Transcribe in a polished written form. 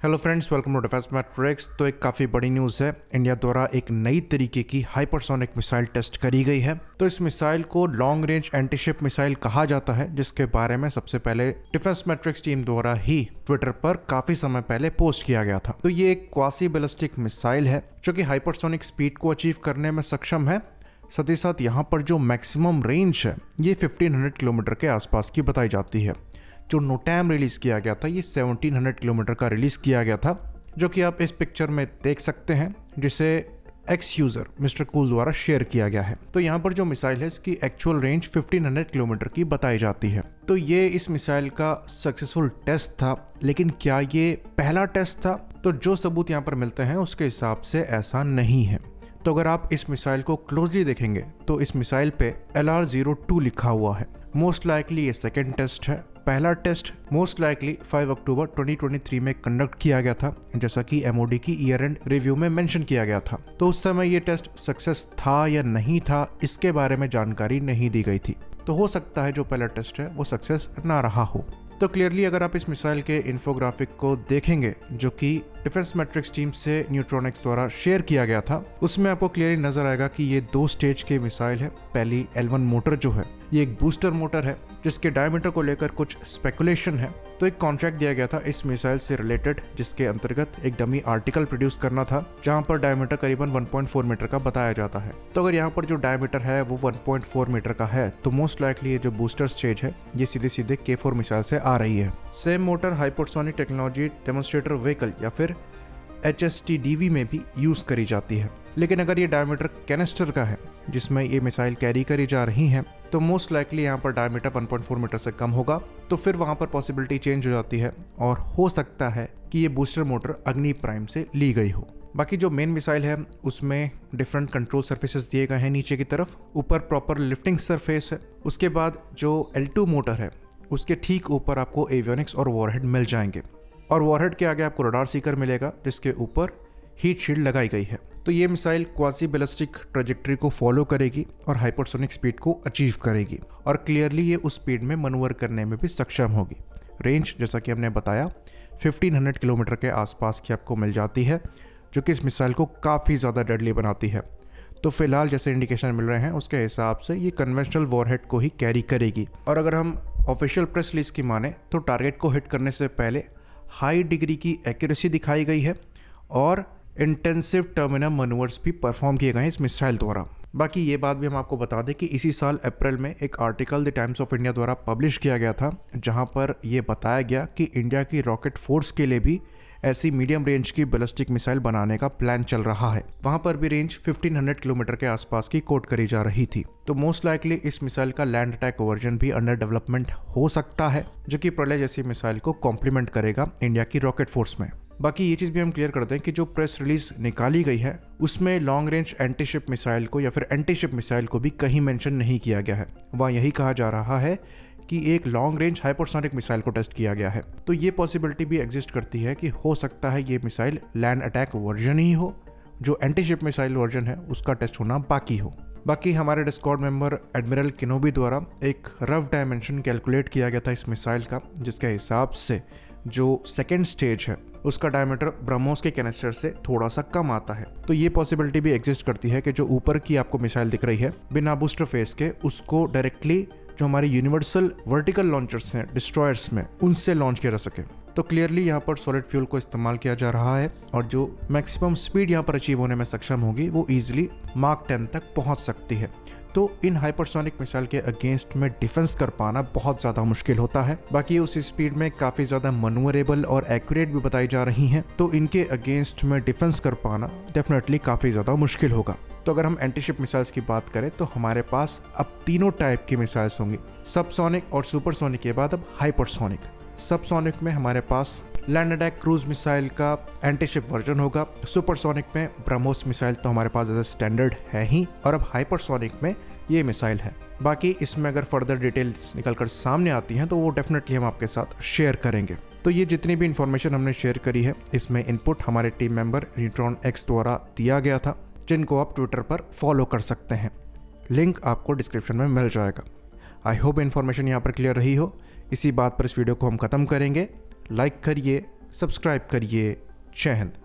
Hello friends, welcome to Defence Matrix. तो एक काफ़ी बड़ी न्यूज़ है। इंडिया द्वारा एक नई तरीके की हाइपरसोनिक मिसाइल टेस्ट करी गई है। तो इस मिसाइल को लॉन्ग रेंज एंटीशिप मिसाइल कहा जाता है, जिसके बारे में सबसे पहले डिफेंस मैट्रिक्स टीम द्वारा ही ट्विटर पर काफ़ी समय पहले पोस्ट किया गया था। तो ये एक क्वासी बैलिस्टिक मिसाइल है जो कि हाइपरसोनिक स्पीड को अचीव करने में सक्षम है। साथ ही साथ यहाँ पर जो मैक्सिमम रेंज है ये 1500 किलोमीटर के आसपास की बताई जाती है। जो नोटैम रिलीज किया गया था ये 1700 किलोमीटर का रिलीज किया गया था, जो कि आप इस पिक्चर में देख सकते हैं, जिसे एक्स यूजर मिस्टर कूल द्वारा शेयर किया गया है। तो यहाँ पर जो मिसाइल है इसकी एक्चुअल रेंज 1500 किलोमीटर की बताई जाती है। तो ये इस मिसाइल का सक्सेसफुल टेस्ट था, लेकिन क्या ये पहला टेस्ट था? तो जो सबूत यहाँ पर मिलते हैं उसके हिसाब से ऐसा नहीं है। तो अगर आप इस मिसाइल को क्लोजली देखेंगे तो इस मिसाइल पे LR-02 लिखा हुआ है। मोस्ट लाइकली ये सेकेंड टेस्ट है। पहला टेस्ट मोस्ट लाइकली 5 अक्टूबर 2023 में कंडक्ट किया गया था, जैसा कि MOD की ईयर एंड रिव्यू में मेंशन किया गया था। तो उस समय ये टेस्ट सक्सेस था या नहीं था, इसके बारे में जानकारी नहीं दी गई थी। तो हो सकता है जो पहला टेस्ट है वो सक्सेस ना रहा हो। तो क्लियरली अगर आप इस मिसाइल के इन्फोग्राफिक को देखेंगे, जो कि डिफेंस मैट्रिक्स टीम से न्यूट्रॉनिक्स द्वारा शेयर किया गया था, उसमें आपको क्लियरली नजर आएगा कि ये 2 स्टेज के मिसाइल है। पहली L1 मोटर जो है ये एक बूस्टर मोटर है, जिसके डायमीटर को लेकर कुछ स्पेकुलेशन है। तो एक कॉन्ट्रैक्ट दिया गया था इस मिसाइल से रिलेटेड, जिसके अंतर्गत एक डमी आर्टिकल प्रोड्यूस करना था, जहां पर डायमीटर करीबन 1.4 मीटर का बताया जाता है। तो अगर यहाँ पर जो डायमीटर है वो 1.4 मीटर का है, तो मोस्ट लाइकली ये जो बूस्टर स्टेज है ये सीधे सीधे K4 मिसाइल से आ रही है। Same motor hypersonic technology demonstrator vehicle या फिर HSTDV में भी यूज करी जाती है। लेकिन अगर ये डायमीटर कैनिस्टर का है जिसमें ये मिसाइल कैरी करी जा रही है, तो मोस्ट लाइकली यहाँ पर डायमीटर 1.4 मीटर से कम होगा। तो फिर वहाँ पर पॉसिबिलिटी चेंज हो जाती है और हो सकता है कि ये बूस्टर मोटर अग्नि प्राइम से ली गई हो। बाकी जो मेन मिसाइल है उसमें डिफरेंट कंट्रोल सर्फेसेस दिए गए हैं नीचे की तरफ। ऊपर प्रॉपर लिफ्टिंग सरफेस है। उसके बाद जो L2 मोटर है उसके ठीक ऊपर आपको एवियोनिक्स और वॉरहेड मिल जाएंगे, और वॉरहेड के आगे आपको रडार सीकर मिलेगा, जिसके ऊपर हीट शील्ड लगाई गई है। तो ये मिसाइल क्वासी बैलिस्टिक ट्रेजेक्टरी को फॉलो करेगी और हाइपरसोनिक स्पीड को अचीव करेगी, और क्लियरली ये उस स्पीड में मनूवर करने में भी सक्षम होगी। रेंज जैसा कि हमने बताया 1500 किलोमीटर के आसपास की आपको मिल जाती है, जो कि इस मिसाइल को काफ़ी ज़्यादा डेडली बनाती है। तो फिलहाल जैसे इंडिकेशन मिल रहे हैं उसके हिसाब से ये कन्वेंशनल वॉरहेड को ही कैरी करेगी। और अगर हम ऑफिशियल प्रेस रिलीज की माने तो टारगेट को हिट करने से पहले हाई डिग्री की एक्यूरेसी दिखाई गई है और इंटेंसिव टर्मिनल मनूवर्स भी परफॉर्म किए गए हैं इस मिसाइल द्वारा। बाकी ये बात भी हम आपको बता दें कि इसी साल अप्रैल में एक article the times of India द्वारा पब्लिश किया गया था, जहां पर यह बताया गया कि इंडिया की रॉकेट फोर्स के लिए भी ऐसी मीडियम रेंज की बैलिस्टिक मिसाइल बनाने का प्लान चल रहा है। वहां पर भी रेंज 1500 किलोमीटर के आसपास की कोट करी जा रही थी। तो मोस्ट लाइकली इस मिसाइल का लैंड अटैक वर्जन भी अंडर डेवलपमेंट हो सकता है, जो कि प्रलय जैसी मिसाइल को कॉम्प्लीमेंट करेगा इंडिया की रॉकेट फोर्स में। बाकी ये चीज़ भी हम क्लियर करते हैं कि जो प्रेस रिलीज निकाली गई है उसमें लॉन्ग रेंज एंटीशिप मिसाइल को या फिर एंटीशिप मिसाइल को भी कहीं मेंशन नहीं किया गया है। वहाँ यही कहा जा रहा है कि एक लॉन्ग रेंज हाइपरसोनिक मिसाइल को टेस्ट किया गया है। तो ये पॉसिबिलिटी भी एग्जिस्ट करती है कि हो सकता है ये मिसाइल लैंड अटैक वर्जन ही हो, जो एंटीशिप मिसाइल वर्जन है उसका टेस्ट होना बाकी हो। बाकी हमारे डिस्कॉर्ड मेंबर एडमिरल किनोबी द्वारा एक रफ डायमेंशन कैलकुलेट किया गया था इस मिसाइल का, जिसके हिसाब से जो सेकेंड स्टेज है उसका डायमीटर ब्रह्मोस के कैनिस्टर से थोड़ा सा कम आता है। तो ये पॉसिबिलिटी भी एग्जिस्ट करती है कि जो ऊपर की आपको मिसाइल दिख रही है बिना बूस्टर फेस के, उसको डायरेक्टली जो हमारे यूनिवर्सल वर्टिकल लॉन्चर्स हैं डिस्ट्रॉयर्स में, उनसे लॉन्च किया जा सके। तो क्लियरली यहाँ पर सॉलिड फ्यूल को इस्तेमाल किया जा रहा है, और जो मैक्सिमम स्पीड यहाँ पर अचीव होने में सक्षम होगी वो ईजिली मार्क 10 तक पहुँच सकती है। तो इन हाइपरसोनिक मिसाइल के अगेंस्ट में डिफेंस कर पाना बहुत ज़्यादा मुश्किल होता है। बाकी उस स्पीड में काफ़ी ज़्यादा मनूवरेबल और एक्यूरेट भी बताई जा रही हैं, तो इनके अगेंस्ट में डिफेंस कर पाना डेफिनेटली काफ़ी ज़्यादा मुश्किल होगा। तो अगर हम एंटीशिप मिसाइल्स की बात करें तो हमारे पास अब तीनों टाइप की मिसाइल्स होंगी। सबसोनिक और सुपरसोनिक के बाद अब हाइपरसोनिक। सबसोनिक में हमारे पास लैंड अटैक क्रूज मिसाइल का एंटीशिप वर्जन होगा। सुपरसोनिक में ब्रह्मोस मिसाइल तो हमारे पास एज ए स्टैंडर्ड है ही, और अब हाइपरसोनिक में ये मिसाइल है। बाकी इसमें अगर फर्दर डिटेल्स निकलकर सामने आती हैं तो वो डेफिनेटली हम आपके साथ शेयर करेंगे। तो ये जितनी भी इन्फॉर्मेशन हमने शेयर करी है इसमें इनपुट हमारे टीम मेंबर न्यूट्रॉन एक्स द्वारा दिया गया था, जिनको आप ट्विटर पर फॉलो कर सकते हैं। लिंक आपको डिस्क्रिप्शन में मिल जाएगा। आई होप इन्फॉर्मेशन यहाँ पर क्लियर रही हो। इसी बात पर इस वीडियो को हम खत्म करेंगे। लाइक करिए, सब्सक्राइब करिए। जय हिंद।